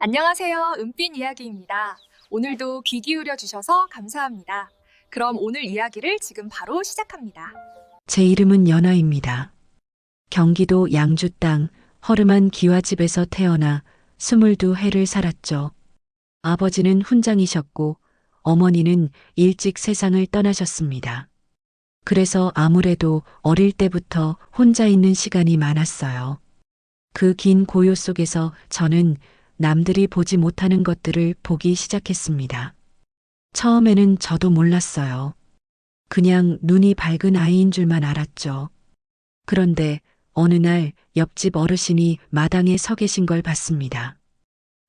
안녕하세요. 은빛 이야기입니다. 오늘도 귀 기울여 주셔서 감사합니다. 그럼 오늘 이야기를 지금 바로 시작합니다. 제 이름은 연아입니다. 경기도 양주 땅 허름한 기와집에서 태어나 22해를 살았죠. 아버지는 훈장이셨고 어머니는 일찍 세상을 떠나셨습니다. 그래서 아무래도 어릴 때부터 혼자 있는 시간이 많았어요. 그 긴 고요 속에서 저는 남들이 보지 못하는 것들을 보기 시작했습니다. 처음에는 저도 몰랐어요. 그냥 눈이 밝은 아이인 줄만 알았죠. 그런데 어느 날 옆집 어르신이 마당에 서 계신 걸 봤습니다.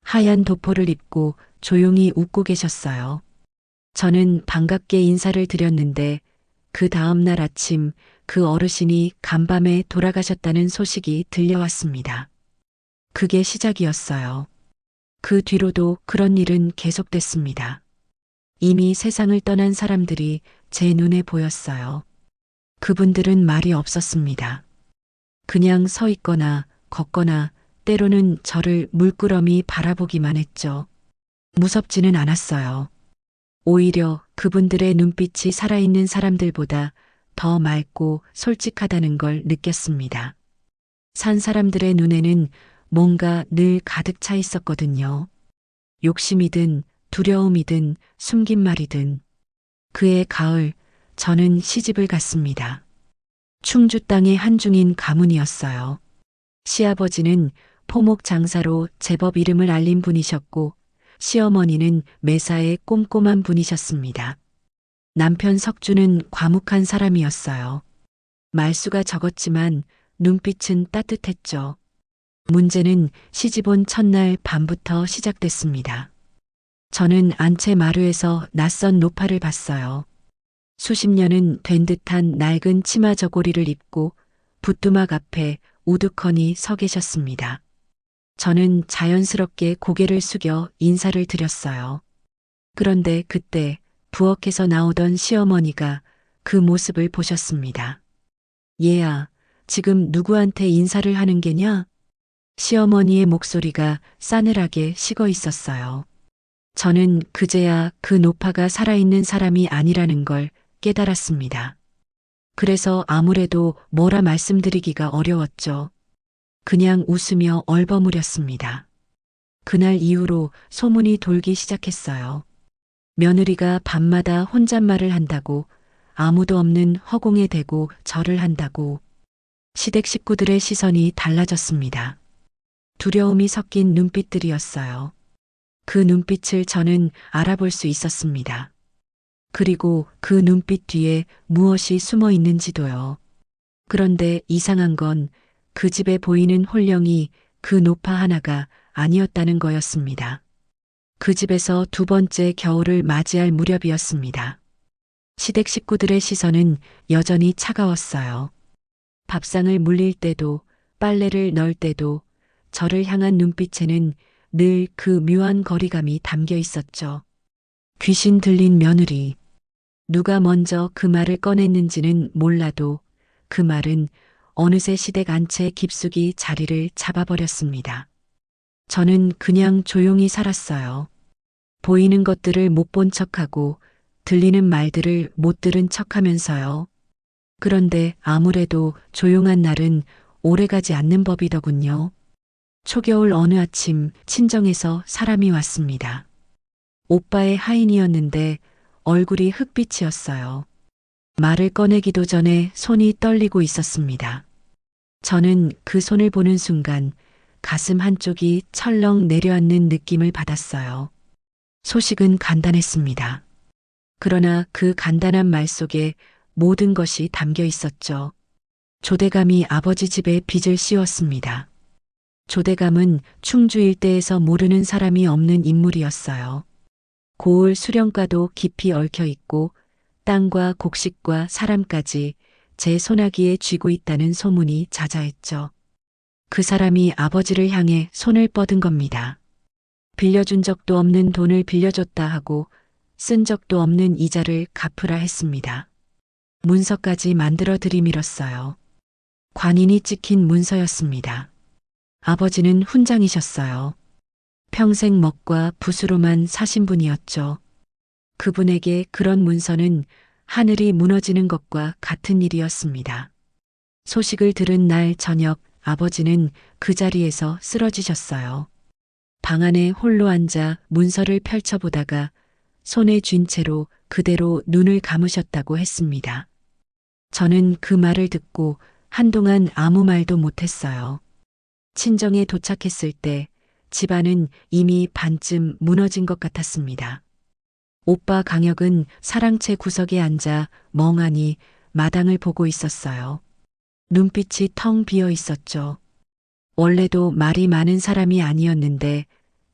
하얀 도포를 입고 조용히 웃고 계셨어요. 저는 반갑게 인사를 드렸는데 그 다음 날 아침 그 어르신이 간밤에 돌아가셨다는 소식이 들려왔습니다. 그게 시작이었어요. 그 뒤로도 그런 일은 계속됐습니다. 이미 세상을 떠난 사람들이 제 눈에 보였어요. 그분들은 말이 없었습니다. 그냥 서 있거나 걷거나 때로는 저를 물끄러미 바라보기만 했죠. 무섭지는 않았어요. 오히려 그분들의 눈빛이 살아있는 사람들보다 더 맑고 솔직하다는 걸 느꼈습니다. 산 사람들의 눈에는 뭔가 늘 가득 차 있었거든요. 욕심이든 두려움이든 숨긴 말이든. 그해 가을 저는 시집을 갔습니다. 충주 땅의 한중인 가문이었어요. 시아버지는 포목 장사로 제법 이름을 알린 분이셨고 시어머니는 매사에 꼼꼼한 분이셨습니다. 남편 석주는 과묵한 사람이었어요. 말수가 적었지만 눈빛은 따뜻했죠. 문제는 시집 온 첫날 밤부터 시작됐습니다. 저는 안채 마루에서 낯선 노파를 봤어요. 수십 년은 된 듯한 낡은 치마 저고리를 입고 붓두막 앞에 우두커니 서 계셨습니다. 저는 자연스럽게 고개를 숙여 인사를 드렸어요. 그런데 그때 부엌에서 나오던 시어머니가 그 모습을 보셨습니다. 얘야, 지금 누구한테 인사를 하는 게냐? 시어머니의 목소리가 싸늘하게 식어 있었어요. 저는 그제야 그 노파가 살아있는 사람이 아니라는 걸 깨달았습니다. 그래서 아무래도 뭐라 말씀드리기가 어려웠죠. 그냥 웃으며 얼버무렸습니다. 그날 이후로 소문이 돌기 시작했어요. 며느리가 밤마다 혼잣말을 한다고, 아무도 없는 허공에 대고 절을 한다고. 시댁 식구들의 시선이 달라졌습니다. 두려움이 섞인 눈빛들이었어요. 그 눈빛을 저는 알아볼 수 있었습니다. 그리고 그 눈빛 뒤에 무엇이 숨어 있는지도요. 그런데 이상한 건 그 집에 보이는 홀령이 그 노파 하나가 아니었다는 거였습니다. 그 집에서 두 번째 겨울을 맞이할 무렵이었습니다. 시댁 식구들의 시선은 여전히 차가웠어요. 밥상을 물릴 때도 빨래를 널 때도 저를 향한 눈빛에는 늘 그 묘한 거리감이 담겨 있었죠. 귀신 들린 며느리. 누가 먼저 그 말을 꺼냈는지는 몰라도 그 말은 어느새 시댁 안채 깊숙이 자리를 잡아버렸습니다. 저는 그냥 조용히 살았어요. 보이는 것들을 못 본 척하고 들리는 말들을 못 들은 척하면서요. 그런데 아무래도 조용한 날은 오래가지 않는 법이더군요. 초겨울 어느 아침 친정에서 사람이 왔습니다. 오빠의 하인이었는데 얼굴이 흑빛이었어요. 말을 꺼내기도 전에 손이 떨리고 있었습니다. 저는 그 손을 보는 순간 가슴 한쪽이 철렁 내려앉는 느낌을 받았어요. 소식은 간단했습니다. 그러나 그 간단한 말 속에 모든 것이 담겨 있었죠. 조대감이 아버지 집에 빚을 씌웠습니다. 조대감은 충주 일대에서 모르는 사람이 없는 인물이었어요. 고을 수령가도 깊이 얽혀 있고 땅과 곡식과 사람까지 제 손아귀에 쥐고 있다는 소문이 자자했죠. 그 사람이 아버지를 향해 손을 뻗은 겁니다. 빌려준 적도 없는 돈을 빌려줬다 하고 쓴 적도 없는 이자를 갚으라 했습니다. 문서까지 만들어 들이밀었어요. 관인이 찍힌 문서였습니다. 아버지는 훈장이셨어요. 평생 먹과 붓으로만 사신 분이었죠. 그분에게 그런 문서는 하늘이 무너지는 것과 같은 일이었습니다. 소식을 들은 날 저녁 아버지는 그 자리에서 쓰러지셨어요. 방 안에 홀로 앉아 문서를 펼쳐보다가 손에 쥔 채로 그대로 눈을 감으셨다고 했습니다. 저는 그 말을 듣고 한동안 아무 말도 못했어요. 친정에 도착했을 때 집안은 이미 반쯤 무너진 것 같았습니다. 오빠 강혁은 사랑채 구석에 앉아 멍하니 마당을 보고 있었어요. 눈빛이 텅 비어 있었죠. 원래도 말이 많은 사람이 아니었는데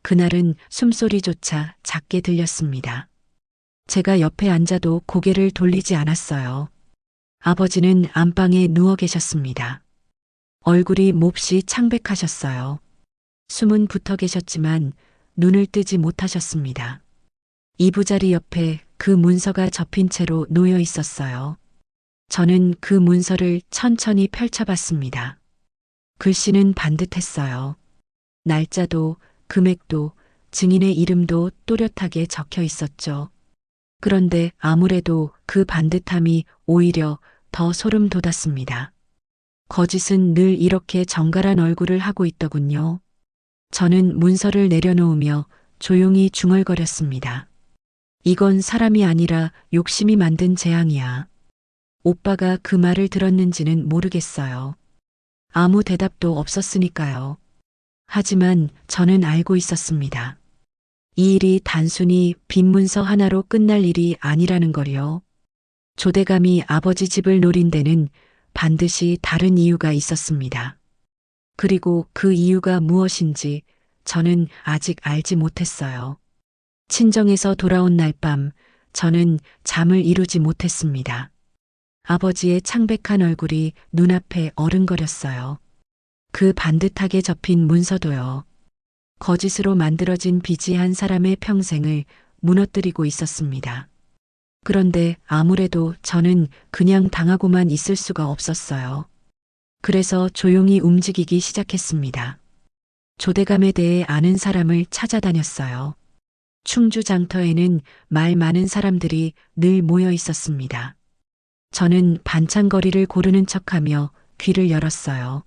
그날은 숨소리조차 작게 들렸습니다. 제가 옆에 앉아도 고개를 돌리지 않았어요. 아버지는 안방에 누워 계셨습니다. 얼굴이 몹시 창백하셨어요. 숨은 붙어 계셨지만 눈을 뜨지 못하셨습니다. 이부자리 옆에 그 문서가 접힌 채로 놓여 있었어요. 저는 그 문서를 천천히 펼쳐봤습니다. 글씨는 반듯했어요. 날짜도 금액도 증인의 이름도 또렷하게 적혀 있었죠. 그런데 아무래도 그 반듯함이 오히려 더 소름 돋았습니다. 거짓은 늘 이렇게 정갈한 얼굴을 하고 있더군요. 저는 문서를 내려놓으며 조용히 중얼거렸습니다. 이건 사람이 아니라 욕심이 만든 재앙이야. 오빠가 그 말을 들었는지는 모르겠어요. 아무 대답도 없었으니까요. 하지만 저는 알고 있었습니다. 이 일이 단순히 빈 문서 하나로 끝날 일이 아니라는 걸요. 조대감이 아버지 집을 노린 데는 반드시 다른 이유가 있었습니다. 그리고 그 이유가 무엇인지 저는 아직 알지 못했어요. 친정에서 돌아온 날 밤 저는 잠을 이루지 못했습니다. 아버지의 창백한 얼굴이 눈앞에 어른거렸어요. 그 반듯하게 접힌 문서도요. 거짓으로 만들어진 빚이 한 사람의 평생을 무너뜨리고 있었습니다. 그런데 아무래도 저는 그냥 당하고만 있을 수가 없었어요. 그래서 조용히 움직이기 시작했습니다. 조대감에 대해 아는 사람을 찾아다녔어요. 충주 장터에는 말 많은 사람들이 늘 모여 있었습니다. 저는 반창거리를 고르는 척하며 귀를 열었어요.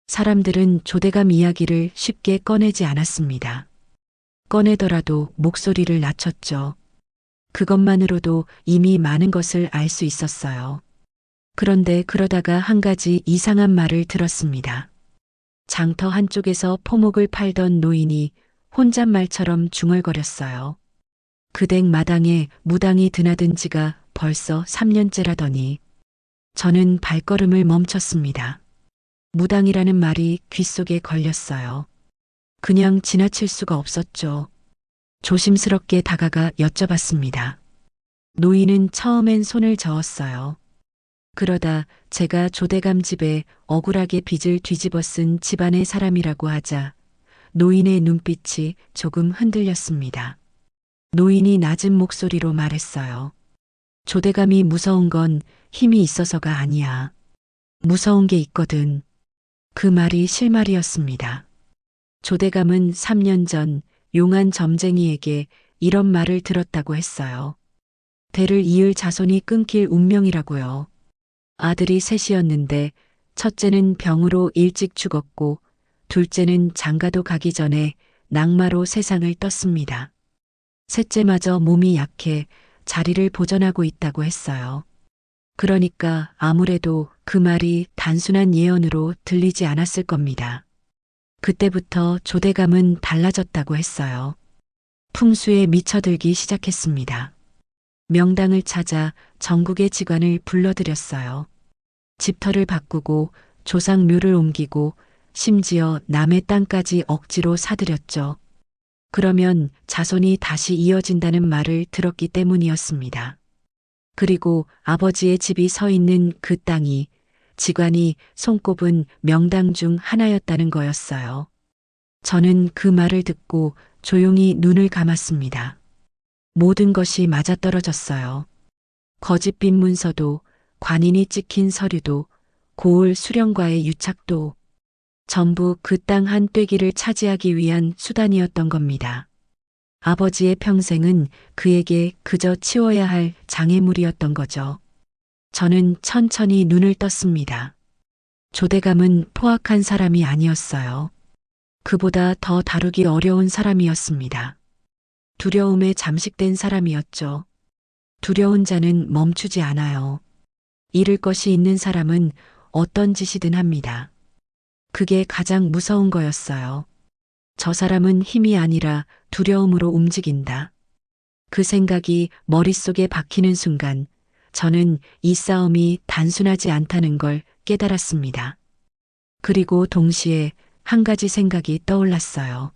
사람들은 조대감 이야기를 쉽게 꺼내지 않았습니다. 꺼내더라도 목소리를 낮췄죠. 그것만으로도 이미 많은 것을 알 수 있었어요. 그런데 그러다가 한 가지 이상한 말을 들었습니다. 장터 한쪽에서 포목을 팔던 노인이 혼잣말처럼 중얼거렸어요. 그 댁 마당에 무당이 드나든 지가 벌써 3년째라더니 저는 발걸음을 멈췄습니다. 무당이라는 말이 귓속에 걸렸어요. 그냥 지나칠 수가 없었죠. 조심스럽게 다가가 여쭤봤습니다. 노인은 처음엔 손을 저었어요. 그러다 제가 조대감 집에 억울하게 빚을 뒤집어 쓴 집안의 사람이라고 하자 노인의 눈빛이 조금 흔들렸습니다. 노인이 낮은 목소리로 말했어요. 조대감이 무서운 건 힘이 있어서가 아니야. 무서운 게 있거든. 그 말이 실말이었습니다. 조대감은 3년 전 용한 점쟁이에게 이런 말을 들었다고 했어요. 대를 이을 자손이 끊길 운명이라고요. 아들이 셋이었는데 첫째는 병으로 일찍 죽었고 둘째는 장가도 가기 전에 낙마로 세상을 떴습니다. 셋째마저 몸이 약해 자리를 보전하고 있다고 했어요. 그러니까 아무래도 그 말이 단순한 예언으로 들리지 않았을 겁니다. 그때부터 조대감은 달라졌다고 했어요. 풍수에 미쳐들기 시작했습니다. 명당을 찾아 전국의 직관을 불러들였어요. 집터를 바꾸고 조상묘를 옮기고 심지어 남의 땅까지 억지로 사들였죠. 그러면 자손이 다시 이어진다는 말을 들었기 때문이었습니다. 그리고 아버지의 집이 서 있는 그 땅이 직관이 손꼽은 명당 중 하나였다는 거였어요. 저는 그 말을 듣고 조용히 눈을 감았습니다. 모든 것이 맞아떨어졌어요. 거짓빛 문서도 관인이 찍힌 서류도 고을 수령과의 유착도 전부 그 땅 한 떼기를 차지하기 위한 수단이었던 겁니다. 아버지의 평생은 그에게 그저 치워야 할 장애물이었던 거죠. 저는 천천히 눈을 떴습니다. 조대감은 포악한 사람이 아니었어요. 그보다 더 다루기 어려운 사람이었습니다. 두려움에 잠식된 사람이었죠. 두려운 자는 멈추지 않아요. 잃을 것이 있는 사람은 어떤 짓이든 합니다. 그게 가장 무서운 거였어요. 저 사람은 힘이 아니라 두려움으로 움직인다. 그 생각이 머릿속에 박히는 순간 저는 이 싸움이 단순하지 않다는 걸 깨달았습니다. 그리고 동시에 한 가지 생각이 떠올랐어요.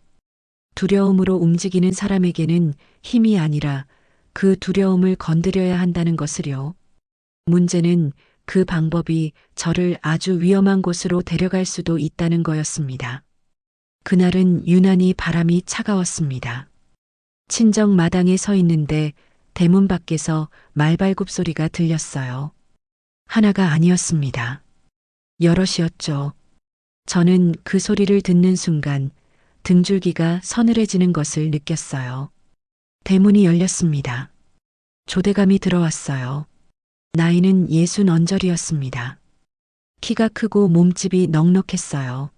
두려움으로 움직이는 사람에게는 힘이 아니라 그 두려움을 건드려야 한다는 것을요. 문제는 그 방법이 저를 아주 위험한 곳으로 데려갈 수도 있다는 거였습니다. 그날은 유난히 바람이 차가웠습니다. 친정 마당에 서 있는데 대문 밖에서 말발굽 소리가 들렸어요. 하나가 아니었습니다. 여럿이었죠. 저는 그 소리를 듣는 순간 등줄기가 서늘해지는 것을 느꼈어요. 대문이 열렸습니다. 조대감이 들어왔어요. 나이는 60언저리였습니다. 키가 크고 몸집이 넉넉했어요.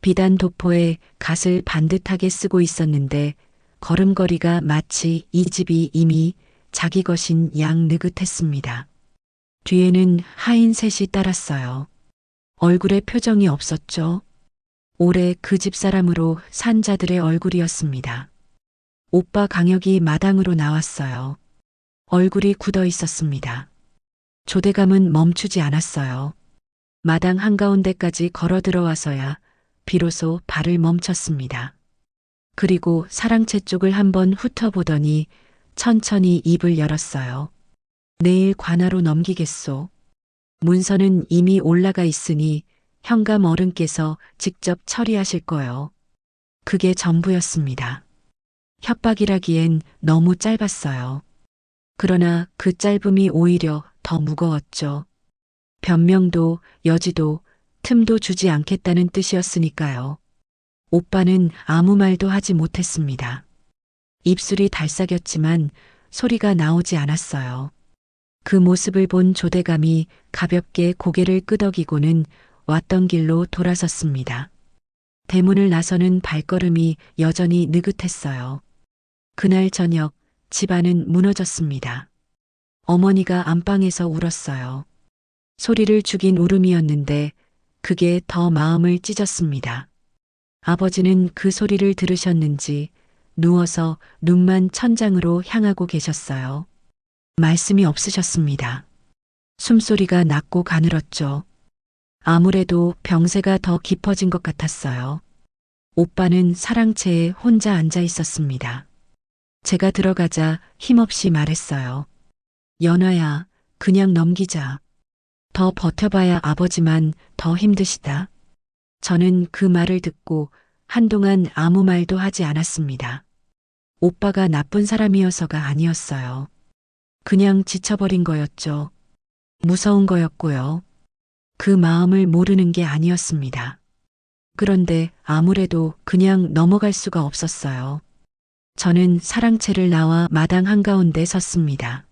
비단 도포에 갓을 반듯하게 쓰고 있었는데 걸음걸이가 마치 이 집이 이미 자기 것인 양 느긋했습니다. 뒤에는 하인 셋이 따랐어요. 얼굴에 표정이 없었죠. 오래 그 집 사람으로 산 자들의 얼굴이었습니다. 오빠 강혁이 마당으로 나왔어요. 얼굴이 굳어 있었습니다. 조대감은 멈추지 않았어요. 마당 한가운데까지 걸어 들어와서야 비로소 발을 멈췄습니다. 그리고 사랑채 쪽을 한번 훑어보더니 천천히 입을 열었어요. 내일 관하로 넘기겠소. 문서는 이미 올라가 있으니 현감 어른께서 직접 처리하실 거요. 그게 전부였습니다. 협박이라기엔 너무 짧았어요. 그러나 그 짧음이 오히려 더 무거웠죠. 변명도 여지도 틈도 주지 않겠다는 뜻이었으니까요. 오빠는 아무 말도 하지 못했습니다. 입술이 달싹였지만 소리가 나오지 않았어요. 그 모습을 본 조대감이 가볍게 고개를 끄덕이고는 왔던 길로 돌아섰습니다. 대문을 나서는 발걸음이 여전히 느긋했어요. 그날 저녁 집안은 무너졌습니다. 어머니가 안방에서 울었어요. 소리를 죽인 울음이었는데 그게 더 마음을 찢었습니다. 아버지는 그 소리를 들으셨는지 누워서 눈만 천장으로 향하고 계셨어요. 말씀이 없으셨습니다. 숨소리가 낮고 가늘었죠. 아무래도 병세가 더 깊어진 것 같았어요. 오빠는 사랑채에 혼자 앉아 있었습니다. 제가 들어가자 힘없이 말했어요. 연화야, 그냥 넘기자. 더 버텨봐야 아버지만 더 힘드시다. 저는 그 말을 듣고 한동안 아무 말도 하지 않았습니다. 오빠가 나쁜 사람이어서가 아니었어요. 그냥 지쳐버린 거였죠. 무서운 거였고요. 그 마음을 모르는 게 아니었습니다. 그런데 아무래도 그냥 넘어갈 수가 없었어요. 저는 사랑채를 나와 마당 한가운데 섰습니다.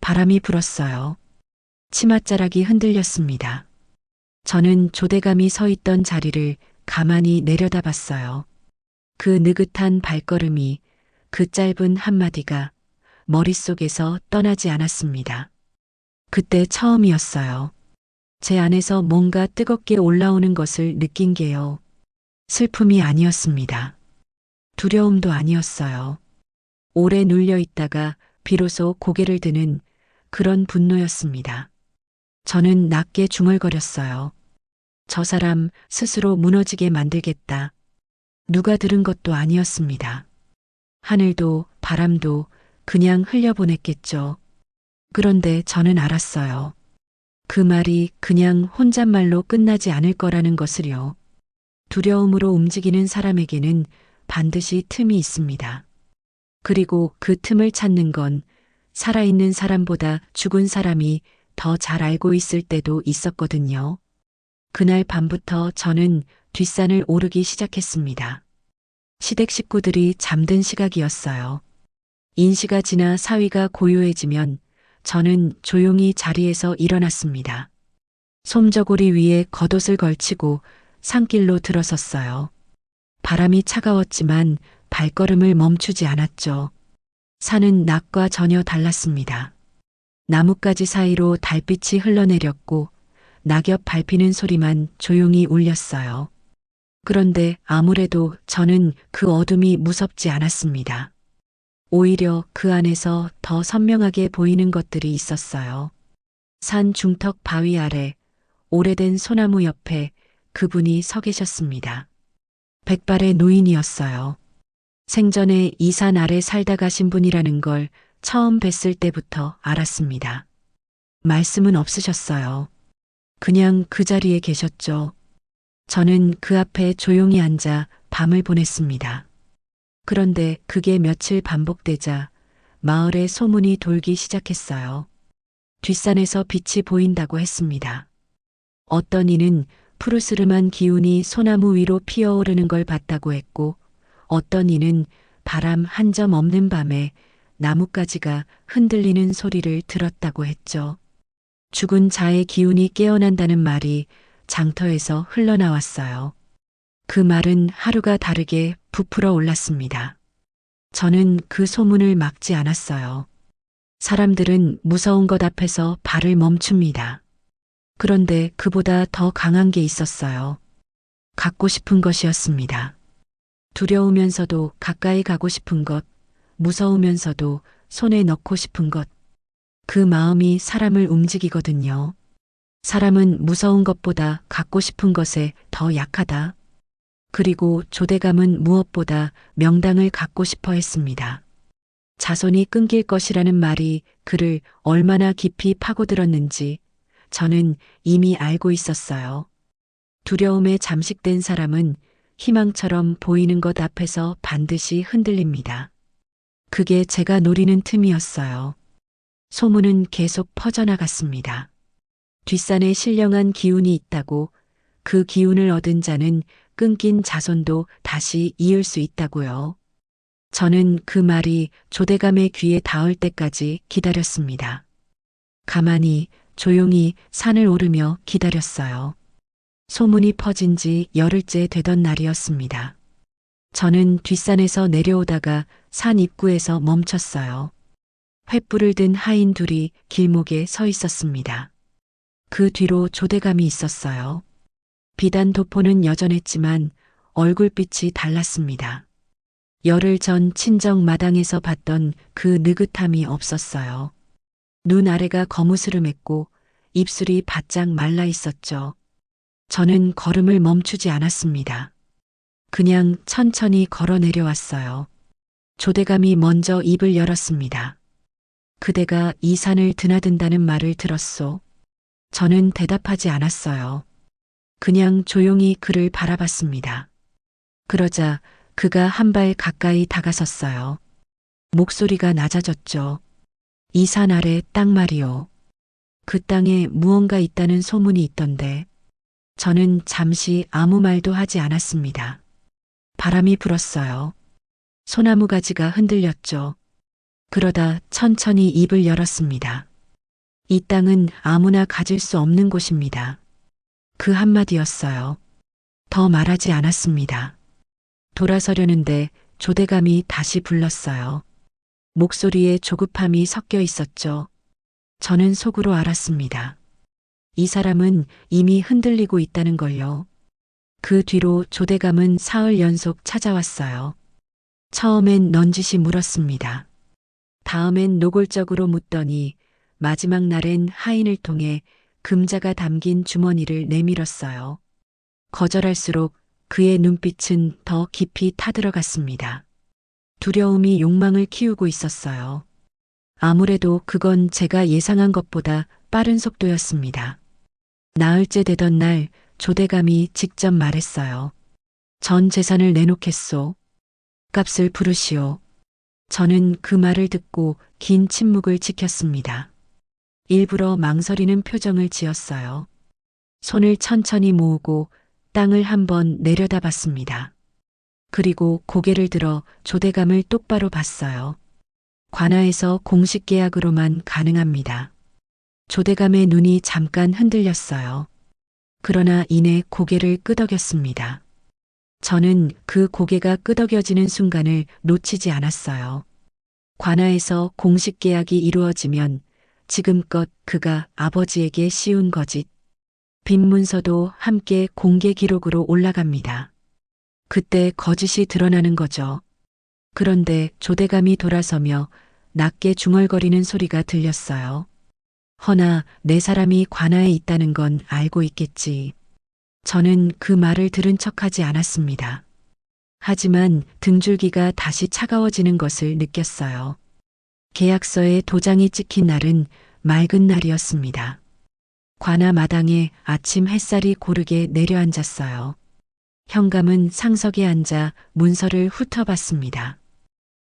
바람이 불었어요. 치맛자락이 흔들렸습니다. 저는 조대감이 서 있던 자리를 가만히 내려다봤어요. 그 느긋한 발걸음이, 그 짧은 한마디가 머릿속에서 떠나지 않았습니다. 그때 처음이었어요. 제 안에서 뭔가 뜨겁게 올라오는 것을 느낀 게요. 슬픔이 아니었습니다. 두려움도 아니었어요. 오래 눌려 있다가 비로소 고개를 드는 그런 분노였습니다. 저는 낮게 중얼거렸어요. 저 사람 스스로 무너지게 만들겠다. 누가 들은 것도 아니었습니다. 하늘도 바람도 그냥 흘려보냈겠죠. 그런데 저는 알았어요. 그 말이 그냥 혼잣말로 끝나지 않을 거라는 것을요. 두려움으로 움직이는 사람에게는 반드시 틈이 있습니다. 그리고 그 틈을 찾는 건 살아있는 사람보다 죽은 사람이 더 잘 알고 있을 때도 있었거든요. 그날 밤부터 저는 뒷산을 오르기 시작했습니다. 시댁 식구들이 잠든 시각이었어요. 인시가 지나 사위가 고요해지면 저는 조용히 자리에서 일어났습니다. 솜저고리 위에 겉옷을 걸치고 산길로 들어섰어요. 바람이 차가웠지만 발걸음을 멈추지 않았죠. 산은 낮과 전혀 달랐습니다. 나뭇가지 사이로 달빛이 흘러내렸고 낙엽 밟히는 소리만 조용히 울렸어요. 그런데 아무래도 저는 그 어둠이 무섭지 않았습니다. 오히려 그 안에서 더 선명하게 보이는 것들이 있었어요. 산 중턱 바위 아래 오래된 소나무 옆에 그분이 서 계셨습니다. 백발의 노인이었어요. 생전에 이 산 아래 살다 가신 분이라는 걸 처음 뵀을 때부터 알았습니다. 말씀은 없으셨어요. 그냥 그 자리에 계셨죠. 저는 그 앞에 조용히 앉아 밤을 보냈습니다. 그런데 그게 며칠 반복되자 마을에 소문이 돌기 시작했어요. 뒷산에서 빛이 보인다고 했습니다. 어떤 이는 푸르스름한 기운이 소나무 위로 피어오르는 걸 봤다고 했고, 어떤 이는 바람 한 점 없는 밤에 나뭇가지가 흔들리는 소리를 들었다고 했죠. 죽은 자의 기운이 깨어난다는 말이 장터에서 흘러나왔어요. 그 말은 하루가 다르게 부풀어 올랐습니다. 저는 그 소문을 막지 않았어요. 사람들은 무서운 것 앞에서 발을 멈춥니다. 그런데 그보다 더 강한 게 있었어요. 갖고 싶은 것이었습니다. 두려우면서도 가까이 가고 싶은 것, 무서우면서도 손에 넣고 싶은 것. 그 마음이 사람을 움직이거든요. 사람은 무서운 것보다 갖고 싶은 것에 더 약하다. 그리고 조대감은 무엇보다 명당을 갖고 싶어 했습니다. 자손이 끊길 것이라는 말이 그를 얼마나 깊이 파고들었는지 저는 이미 알고 있었어요. 두려움에 잠식된 사람은 희망처럼 보이는 것 앞에서 반드시 흔들립니다. 그게 제가 노리는 틈이었어요. 소문은 계속 퍼져나갔습니다. 뒷산에 신령한 기운이 있다고, 그 기운을 얻은 자는 끊긴 자손도 다시 이을 수 있다고요. 저는 그 말이 조대감의 귀에 닿을 때까지 기다렸습니다. 가만히 조용히 산을 오르며 기다렸어요. 소문이 퍼진 지 열흘째 되던 날이었습니다. 저는 뒷산에서 내려오다가 산 입구에서 멈췄어요. 횃불을 든 하인 둘이 길목에 서 있었습니다. 그 뒤로 조대감이 있었어요. 비단 도포는 여전했지만 얼굴빛이 달랐습니다. 열흘 전 친정 마당에서 봤던 그 느긋함이 없었어요. 눈 아래가 거무스름했고 입술이 바짝 말라 있었죠. 저는 걸음을 멈추지 않았습니다. 그냥 천천히 걸어 내려왔어요. 조대감이 먼저 입을 열었습니다. 그대가 이 산을 드나든다는 말을 들었소. 저는 대답하지 않았어요. 그냥 조용히 그를 바라봤습니다. 그러자 그가 한 발 가까이 다가섰어요. 목소리가 낮아졌죠. 이 산 아래 땅 말이요. 그 땅에 무언가 있다는 소문이 있던데. 저는 잠시 아무 말도 하지 않았습니다. 바람이 불었어요. 소나무 가지가 흔들렸죠. 그러다 천천히 입을 열었습니다. 이 땅은 아무나 가질 수 없는 곳입니다. 그 한마디였어요. 더 말하지 않았습니다. 돌아서려는데 조대감이 다시 불렀어요. 목소리에 조급함이 섞여 있었죠. 저는 속으로 알았습니다. 이 사람은 이미 흔들리고 있다는 걸요. 그 뒤로 조대감은 사흘 연속 찾아왔어요. 처음엔 넌지시 물었습니다. 다음엔 노골적으로 묻더니 마지막 날엔 하인을 통해 금자가 담긴 주머니를 내밀었어요. 거절할수록 그의 눈빛은 더 깊이 타들어갔습니다. 두려움이 욕망을 키우고 있었어요. 아무래도 그건 제가 예상한 것보다 빠른 속도였습니다. 나흘째 되던 날 조대감이 직접 말했어요. 전 재산을 내놓겠소. 값을 부르시오. 저는 그 말을 듣고 긴 침묵을 지켰습니다. 일부러 망설이는 표정을 지었어요. 손을 천천히 모으고 땅을 한번 내려다봤습니다. 그리고 고개를 들어 조대감을 똑바로 봤어요. 관아에서 공식 계약으로만 가능합니다. 조대감의 눈이 잠깐 흔들렸어요. 그러나 이내 고개를 끄덕였습니다. 저는 그 고개가 끄덕여지는 순간을 놓치지 않았어요. 관아에서 공식 계약이 이루어지면 지금껏 그가 아버지에게 씌운 거짓, 빈 문서도 함께 공개 기록으로 올라갑니다. 그때 거짓이 드러나는 거죠. 그런데 조대감이 돌아서며 낮게 중얼거리는 소리가 들렸어요. 허나 내 사람이 관아에 있다는 건 알고 있겠지. 저는 그 말을 들은 척하지 않았습니다. 하지만 등줄기가 다시 차가워지는 것을 느꼈어요. 계약서에 도장이 찍힌 날은 맑은 날이었습니다. 관아 마당에 아침 햇살이 고르게 내려앉았어요. 현감은 상석에 앉아 문서를 훑어봤습니다.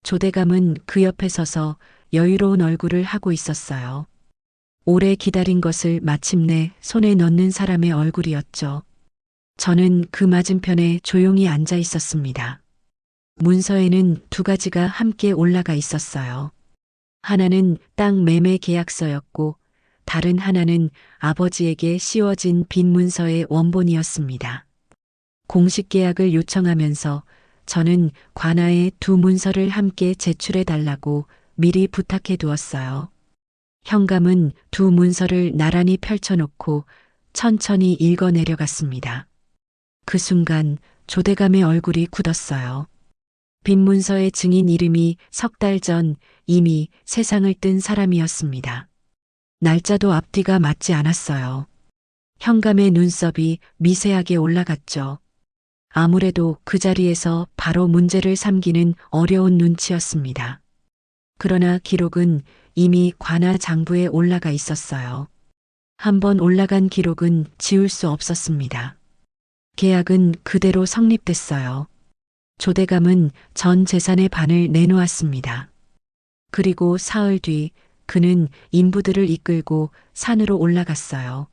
조대감은 그 옆에 서서 여유로운 얼굴을 하고 있었어요. 오래 기다린 것을 마침내 손에 넣는 사람의 얼굴이었죠. 저는 그 맞은편에 조용히 앉아 있었습니다. 문서에는 두 가지가 함께 올라가 있었어요. 하나는 땅 매매 계약서였고 다른 하나는 아버지에게 씌워진 빈 문서의 원본이었습니다. 공식 계약을 요청하면서 저는 관아에 두 문서를 함께 제출해 달라고 미리 부탁해 두었어요. 현감은 두 문서를 나란히 펼쳐놓고 천천히 읽어 내려갔습니다. 그 순간 조대감의 얼굴이 굳었어요. 빈 문서의 증인 이름이 석 달 전 이미 세상을 뜬 사람이었습니다. 날짜도 앞뒤가 맞지 않았어요. 현감의 눈썹이 미세하게 올라갔죠. 아무래도 그 자리에서 바로 문제를 삼기는 어려운 눈치였습니다. 그러나 기록은 이미 관아 장부에 올라가 있었어요. 한번 올라간 기록은 지울 수 없었습니다. 계약은 그대로 성립됐어요. 조대감은 전 재산의 반을 내놓았습니다. 그리고 사흘 뒤 그는 인부들을 이끌고 산으로 올라갔어요.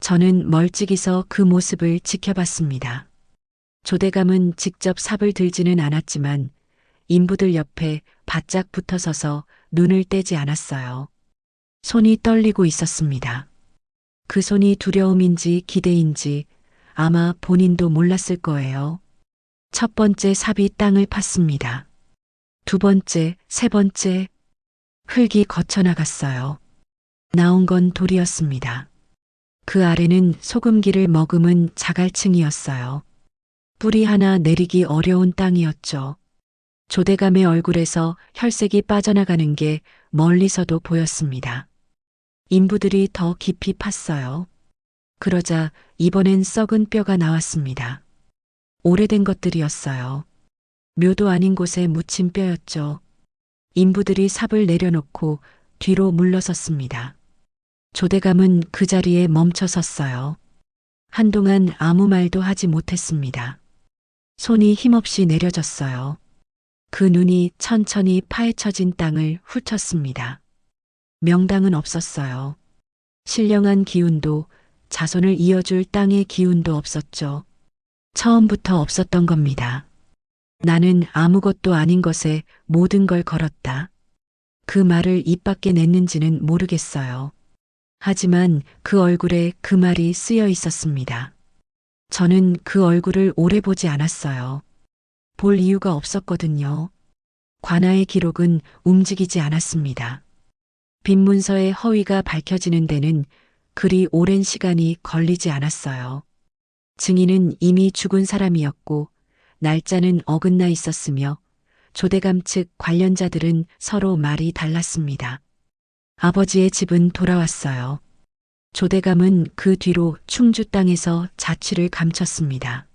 저는 멀찍이서 그 모습을 지켜봤습니다. 조대감은 직접 삽을 들지는 않았지만 인부들 옆에 바짝 붙어서서 눈을 떼지 않았어요. 손이 떨리고 있었습니다. 그 손이 두려움인지 기대인지 아마 본인도 몰랐을 거예요. 첫 번째 삽이 땅을 팠습니다. 두 번째, 세 번째, 흙이 거쳐나갔어요. 나온 건 돌이었습니다. 그 아래는 소금기를 머금은 자갈층이었어요. 뿌리 하나 내리기 어려운 땅이었죠. 조대감의 얼굴에서 혈색이 빠져나가는 게 멀리서도 보였습니다. 인부들이 더 깊이 팠어요. 그러자 이번엔 썩은 뼈가 나왔습니다. 오래된 것들이었어요. 묘도 아닌 곳에 묻힌 뼈였죠. 인부들이 삽을 내려놓고 뒤로 물러섰습니다. 조대감은 그 자리에 멈춰 섰어요. 한동안 아무 말도 하지 못했습니다. 손이 힘없이 내려졌어요. 그 눈이 천천히 파헤쳐진 땅을 훑었습니다. 명당은 없었어요. 신령한 기운도 자손을 이어줄 땅의 기운도 없었죠. 처음부터 없었던 겁니다. 나는 아무것도 아닌 것에 모든 걸 걸었다. 그 말을 입 밖에 냈는지는 모르겠어요. 하지만 그 얼굴에 그 말이 쓰여 있었습니다. 저는 그 얼굴을 오래 보지 않았어요. 볼 이유가 없었거든요. 관아의 기록은 움직이지 않았습니다. 빈 문서의 허위가 밝혀지는 데는 그리 오랜 시간이 걸리지 않았어요. 증인은 이미 죽은 사람이었고 날짜는 어긋나 있었으며 조대감 측 관련자들은 서로 말이 달랐습니다. 아버지의 집은 돌아왔어요. 조대감은 그 뒤로 충주 땅에서 자취를 감췄습니다.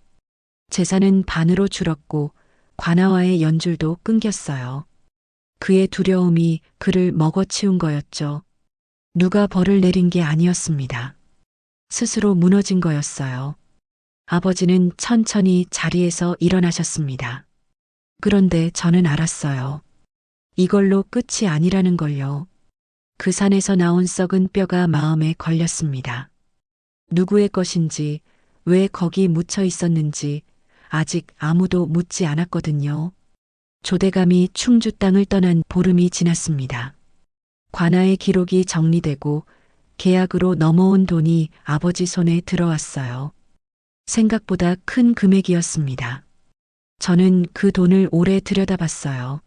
재산은 반으로 줄었고 관아와의 연줄도 끊겼어요. 그의 두려움이 그를 먹어치운 거였죠. 누가 벌을 내린 게 아니었습니다. 스스로 무너진 거였어요. 아버지는 천천히 자리에서 일어나셨습니다. 그런데 저는 알았어요. 이걸로 끝이 아니라는 걸요. 그 산에서 나온 썩은 뼈가 마음에 걸렸습니다. 누구의 것인지, 왜 거기 묻혀 있었는지 아직 아무도 묻지 않았거든요. 조대감이 충주 땅을 떠난 보름이 지났습니다. 관아의 기록이 정리되고 계약으로 넘어온 돈이 아버지 손에 들어왔어요. 생각보다 큰 금액이었습니다. 저는 그 돈을 오래 들여다봤어요.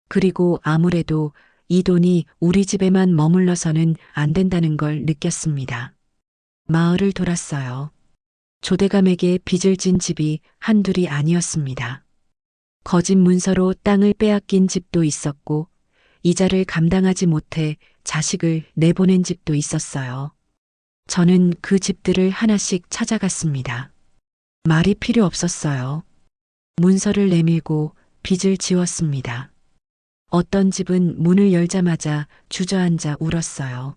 그리고 아무래도 이 돈이 우리 집에만 머물러서는 안 된다는 걸 느꼈습니다. 마을을 돌았어요. 조대감에게 빚을 진 집이 한둘이 아니었습니다. 거짓 문서로 땅을 빼앗긴 집도 있었고, 이자를 감당하지 못해 자식을 내보낸 집도 있었어요. 저는 그 집들을 하나씩 찾아갔습니다. 말이 필요 없었어요. 문서를 내밀고 빚을 지웠습니다. 어떤 집은 문을 열자마자 주저앉아 울었어요.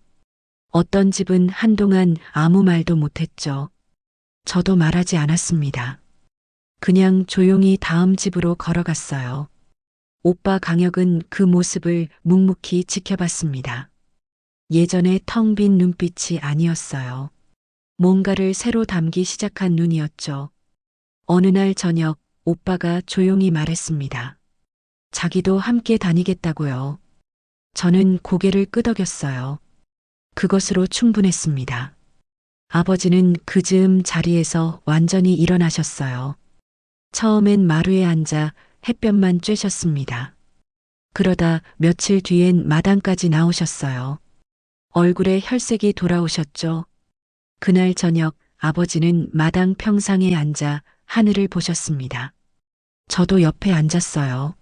어떤 집은 한동안 아무 말도 못했죠. 저도 말하지 않았습니다. 그냥 조용히 다음 집으로 걸어갔어요. 오빠 강혁은 그 모습을 묵묵히 지켜봤습니다. 예전에 텅 빈 눈빛이 아니었어요. 뭔가를 새로 담기 시작한 눈이었죠. 어느 날 저녁 오빠가 조용히 말했습니다. 자기도 함께 다니겠다고요. 저는 고개를 끄덕였어요. 그것으로 충분했습니다. 아버지는 그 즈음 자리에서 완전히 일어나셨어요. 처음엔 마루에 앉아 햇볕만 쬐셨습니다. 그러다 며칠 뒤엔 마당까지 나오셨어요. 얼굴에 혈색이 돌아오셨죠. 그날 저녁 아버지는 마당 평상에 앉아 하늘을 보셨습니다. 저도 옆에 앉았어요.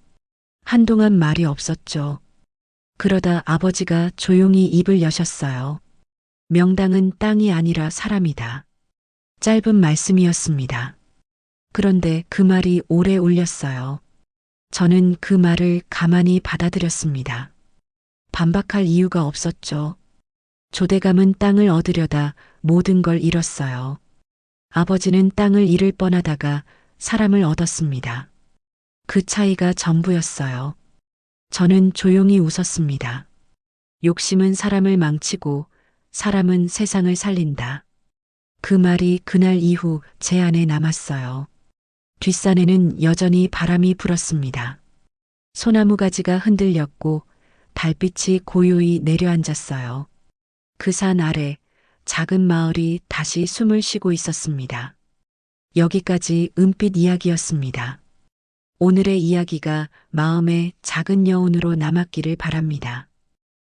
한동안 말이 없었죠. 그러다 아버지가 조용히 입을 여셨어요. 명당은 땅이 아니라 사람이다. 짧은 말씀이었습니다. 그런데 그 말이 오래 울렸어요. 저는 그 말을 가만히 받아들였습니다. 반박할 이유가 없었죠. 조대감은 땅을 얻으려다 모든 걸 잃었어요. 아버지는 땅을 잃을 뻔하다가 사람을 얻었습니다. 그 차이가 전부였어요. 저는 조용히 웃었습니다. 욕심은 사람을 망치고 사람은 세상을 살린다. 그 말이 그날 이후 제 안에 남았어요. 뒷산에는 여전히 바람이 불었습니다. 소나무 가지가 흔들렸고 달빛이 고요히 내려앉았어요. 그 산 아래 작은 마을이 다시 숨을 쉬고 있었습니다. 여기까지 은빛 이야기였습니다. 오늘의 이야기가 마음의 작은 여운으로 남았기를 바랍니다.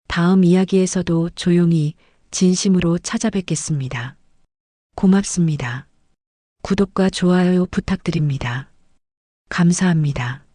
다음 이야기에서도 조용히 진심으로 찾아뵙겠습니다. 고맙습니다. 구독과 좋아요 부탁드립니다. 감사합니다.